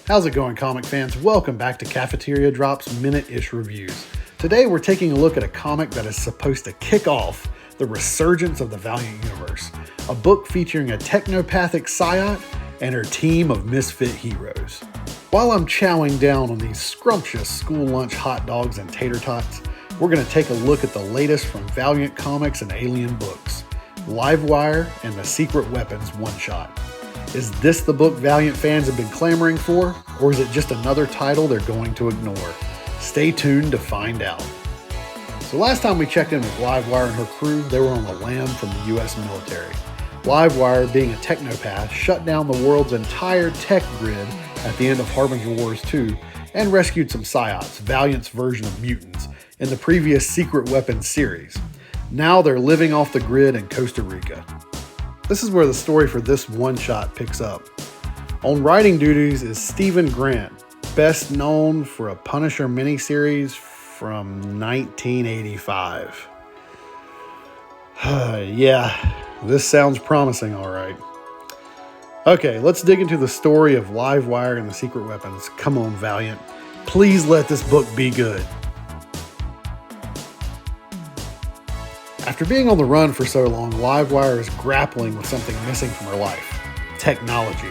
How's it going, comic fans? Welcome back to Cafeteria Drops Minute-ish Reviews. Today we're taking a look at a comic that is supposed to kick off the resurgence of the Valiant universe. A book featuring a technopathic Psyot and her team of misfit heroes. While I'm chowing down on these scrumptious school lunch hot dogs and tater tots, we're going to take a look at the latest from Valiant Comics and Alien Books, Livewire and the Secret Weapons one-shot. Is this the book Valiant fans have been clamoring for, or is it just another title they're going to ignore? Stay tuned to find out. So last time we checked in with Livewire and her crew, they were on the lam from the US military. Livewire, being a technopath, shut down the world's entire tech grid at the end of Harbinger Wars 2 and rescued some Psyots, Valiant's version of mutants, in the previous Secret Weapons series. Now they're living off the grid in Costa Rica. This is where the story for this one-shot picks up. On writing duties is Stephen Grant, best known for a Punisher miniseries from 1985. Yeah, this sounds promising, all right. Okay, let's dig into the story of Livewire and the Secret Weapons. Come on, Valiant. Please let this book be good. After being on the run for so long, Livewire is grappling with something missing from her life: technology.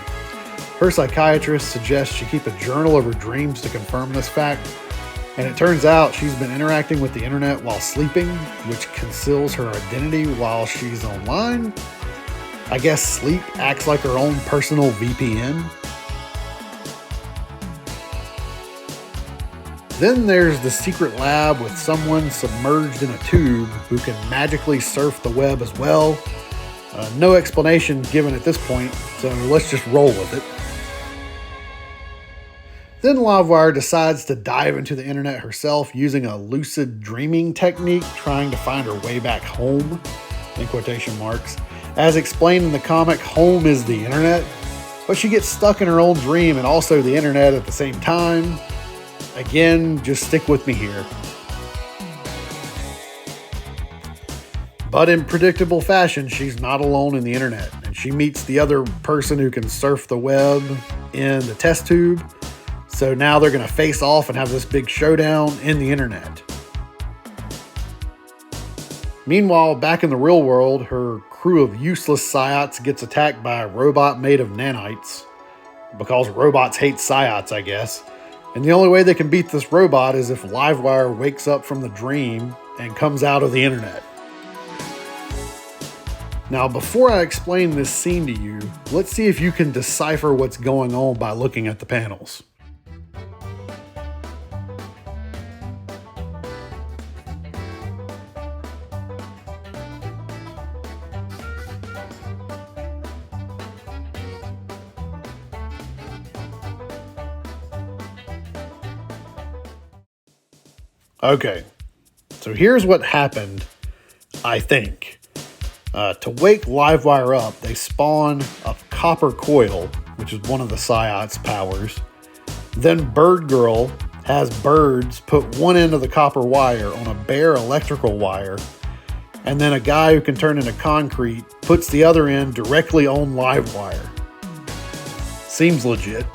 Her psychiatrist suggests she keep a journal of her dreams to confirm this fact, and it turns out she's been interacting with the internet while sleeping, which conceals her identity while she's online. I guess sleep acts like her own personal VPN. Then there's the secret lab with someone submerged in a tube who can magically surf the web as well. No explanation given at this point, so let's just roll with it. Then Livewire decides to dive into the internet herself using a lucid dreaming technique, trying to find her way back home, in quotation marks. As explained in the comic, home is the internet, but she gets stuck in her own dream and also the internet at the same time. Again, just stick with me here. But in predictable fashion, she's not alone in the internet, and she meets the other person who can surf the web in the test tube. So now they're going to face off and have this big showdown in the internet. Meanwhile, back in the real world, her crew of useless Psyots gets attacked by a robot made of nanites. Because robots hate Psyots, I guess. And the only way they can beat this robot is if Livewire wakes up from the dream and comes out of the internet. Now, before I explain this scene to you, let's see if you can decipher what's going on by looking at the panels. Okay, so here's what happened, I think. To wake Livewire up, they spawn a copper coil, which is one of the Psyots' powers. Then Bird Girl has birds put one end of the copper wire on a bare electrical wire, and then a guy who can turn into concrete puts the other end directly on Livewire. Seems legit.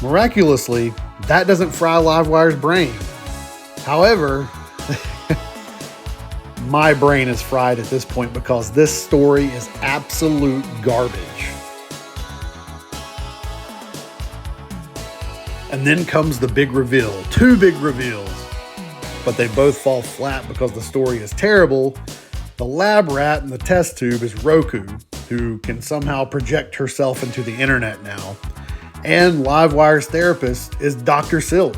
Miraculously, that doesn't fry Livewire's brain. However, my brain is fried at this point because this story is absolute garbage. And then comes the big reveal. Two big reveals. But they both fall flat because the story is terrible. The lab rat in the test tube is Roku, who can somehow project herself into the internet now. And Livewire's therapist is Dr. Silk,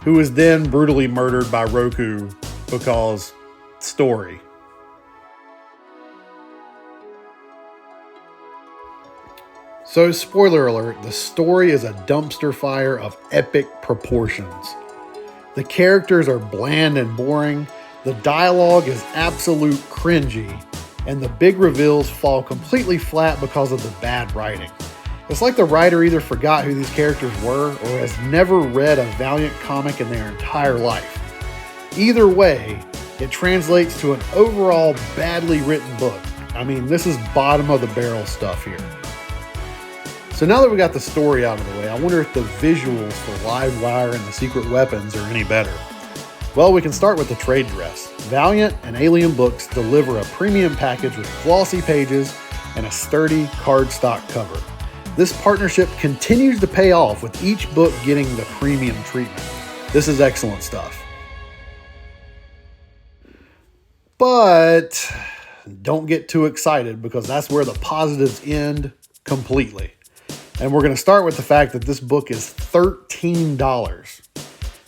who is then brutally murdered by Roku because story. So, spoiler alert, the story is a dumpster fire of epic proportions. The characters are bland and boring, the dialogue is absolute cringy, and the big reveals fall completely flat because of the bad writing. It's like the writer either forgot who these characters were or has never read a Valiant comic in their entire life. Either way, it translates to an overall badly written book. I mean, this is bottom of the barrel stuff here. So now that we got the story out of the way, I wonder if the visuals for Livewire and the Secret Weapons are any better. Well, we can start with the trade dress. Valiant and Alien Books deliver a premium package with glossy pages and a sturdy cardstock cover. This partnership continues to pay off with each book getting the premium treatment. This is excellent stuff. But don't get too excited, because that's where the positives end completely. And we're going to start with the fact that this book is $13.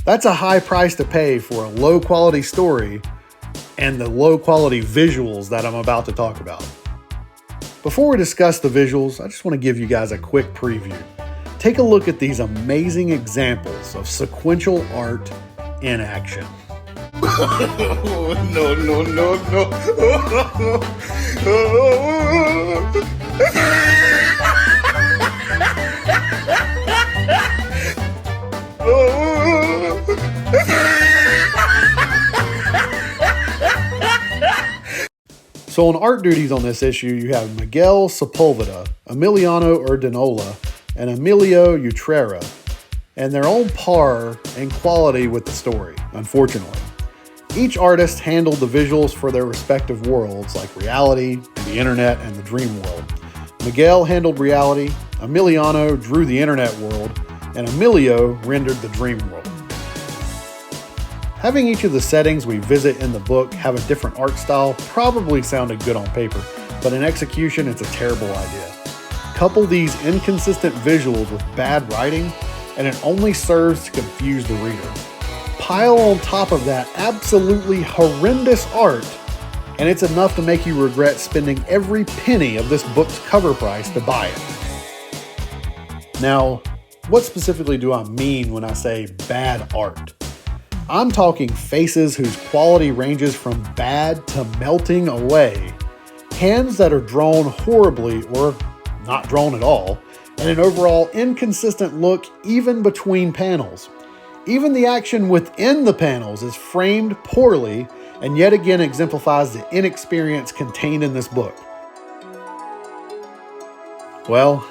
That's a high price to pay for a low quality story and the low quality visuals that I'm about to talk about. Before we discuss the visuals, I just want to give you guys a quick preview. Take a look at these amazing examples of sequential art in action. No, no, no, no. So on art duties on this issue, you have Miguel Sepulveda, Emiliano Urdinola, and Emilio Utrera, and they're on par in quality with the story, unfortunately. Each artist handled the visuals for their respective worlds, like reality, the internet, and the dream world. Miguel handled reality, Emiliano drew the internet world, and Emilio rendered the dream world. Having each of the settings we visit in the book have a different art style probably sounded good on paper, but in execution it's a terrible idea. Couple these inconsistent visuals with bad writing, and it only serves to confuse the reader. Pile on top of that absolutely horrendous art, and it's enough to make you regret spending every penny of this book's cover price to buy it. Now, what specifically do I mean when I say bad art? I'm talking faces whose quality ranges from bad to melting away, hands that are drawn horribly or not drawn at all, and an overall inconsistent look even between panels. Even the action within the panels is framed poorly and yet again exemplifies the inexperience contained in this book. Well,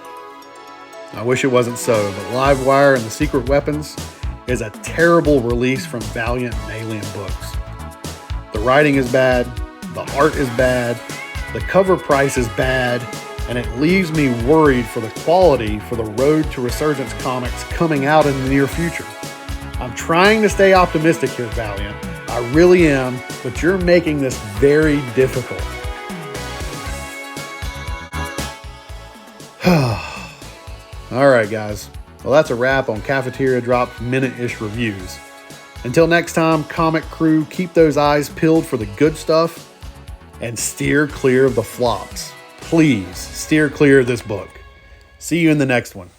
I wish it wasn't so, but Livewire and the Secret Weapons is a terrible release from Valiant and Alien Books. The writing is bad, the art is bad, the cover price is bad, and it leaves me worried for the quality for the Road to Resurgence comics coming out in the near future. I'm trying to stay optimistic here, Valiant. I really am, but you're making this very difficult. All right, guys. Well, that's a wrap on Cafeteria Drops minute-ish reviews. Until next time, comic crew, keep those eyes peeled for the good stuff and steer clear of the flops. Please steer clear of this book. See you in the next one.